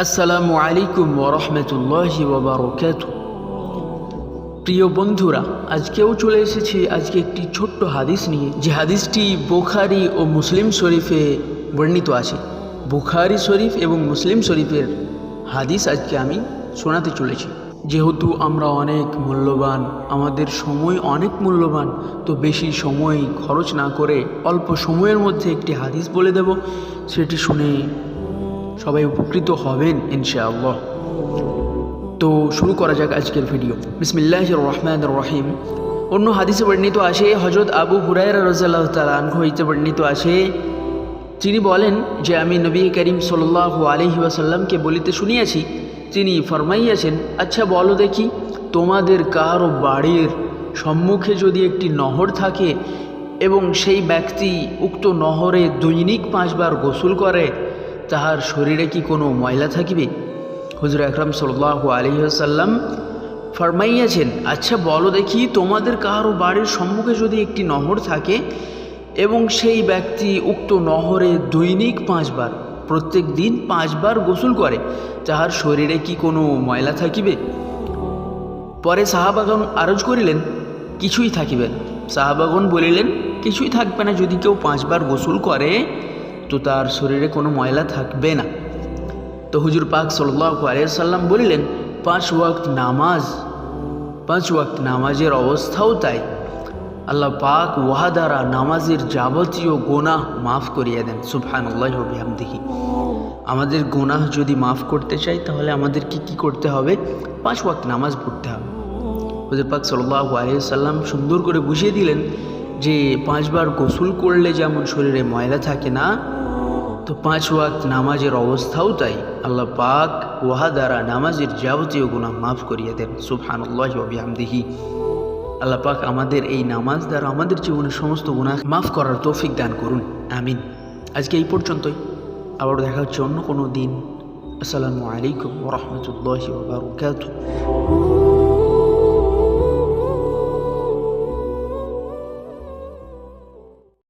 আসসালামু আলাইকুম ওয়া রাহমাতুল্লাহি ওয়া বারাকাতুহু। প্রিয় বন্ধুরা, আজকেও চলে এসেছি আজকে একটি ছোট্ট হাদিস নিয়ে, যে হাদিসটি বুখারী ও মুসলিম শরীফে বর্ণিত আছে। বুখারী শরীফ এবং মুসলিম শরীফের হাদিস আজকে আমি শোনাতে চলেছি। যেহেতু আমরা অনেক মূল্যবান, আমাদের সময় অনেক মূল্যবান, তো বেশি সময় খরচ না করে অল্প সময়ের মধ্যে একটি হাদিস বলে দেব, সেটি শুনে সবাই উপকৃত হবেন ইনশাআল্লাহ। তো শুরু করা যাক আজকের ভিডিও। বিসমিল্লাহির রহমানির রহিম। অন্য হাদিসে বর্ণিত আছে, হযরত আবু হুরায়রা রাদিয়াল্লাহু তাআলা আনহু হইতে বর্ণিত আছে, তিনি বলেন যে আমি নবী করিম সাল্লাল্লাহু আলাইহি ওয়াসাল্লামকে বলিতে শুনিয়াছি, তিনি ফরমাইয়াছেন, আচ্ছা বলো দেখি, তোমাদের কারো বাড়ির সম্মুখে যদি একটি নহর থাকে এবং সেই ব্যক্তি উক্ত নহরে দৈনিক 5 বার গোসল করে, তাহার শরীরে কি কোনো ময়লা থাকিবে? হুজুর আকরাম সাল্লাল্লাহু আলাইহি ওয়াসাল্লাম ফরমাইয়াছেন, আচ্ছা বলো দেখি, তোমাদের কারো বাড়ির সম্মুখে যদি একটি নহর থাকে এবং সেই ব্যক্তি উক্ত নহরে দৈনিক 5 বার, প্রত্যেক দিন 5 বার গোসল করে, তাহার শরীরে কি কোনো ময়লা থাকিবে? পরে সাহাবাগণ আরজ করিলেন, কিছুই থাকিবে না। সাহাবাগণ বলিলেন, কিছুই থাকবে না, যদি কেউ 5 বার গোসল করে তো তার শরীরে কোনো ময়লা থাকবে না। তো হুজুর পাক সাল্লাল্লাহু আলাইহি ওয়াসাল্লাম বলিলেন, 5 ওয়াক্ত নামাজের অবস্থাও তাই। আল্লাহ পাক ওয়াহা দ্বারা নামাজের যাবতীয় গুনাহ মাফ করিয়ে দেন। সুবহানাল্লাহি ওয়া বিহামদিহি। আমাদের গুনাহ যদি মাফ করতে চাই তাহলে আমাদের কি করতে হবে? 5 ওয়াক্ত নামাজ পড়তে হবে। হুজুর পাক সাল্লাল্লাহু আলাইহি ওয়াসাল্লাম সুন্দর করে বুঝিয়ে দিলেন যে 5 বার গোসল করলে যেমন শরীরে ময়লা থাকে না, তো 5 ওয়াক্ত নামাজের অবস্থাও তাই। আল্লাহ পাক ওয়াহা দ্বারা নামাজের যাবতীয় গুনাহ মাফ করিয়ে দেন। সুবহানাল্লাহি ওয়া বিহামদিহি। আল্লাহ পাক আমাদের এই নামাজ দ্বারা আমাদের জীবনের সমস্ত গুনাহ মাফ করার তৌফিক দান করুন, আমিন। আজকে এই পর্যন্তই, আবার দেখা হচ্ছে অন্য কোনো দিন। আসসালামু আলাইকুম ওয়া রাহমাতুল্লাহি ওয়া বারাকাতুহু।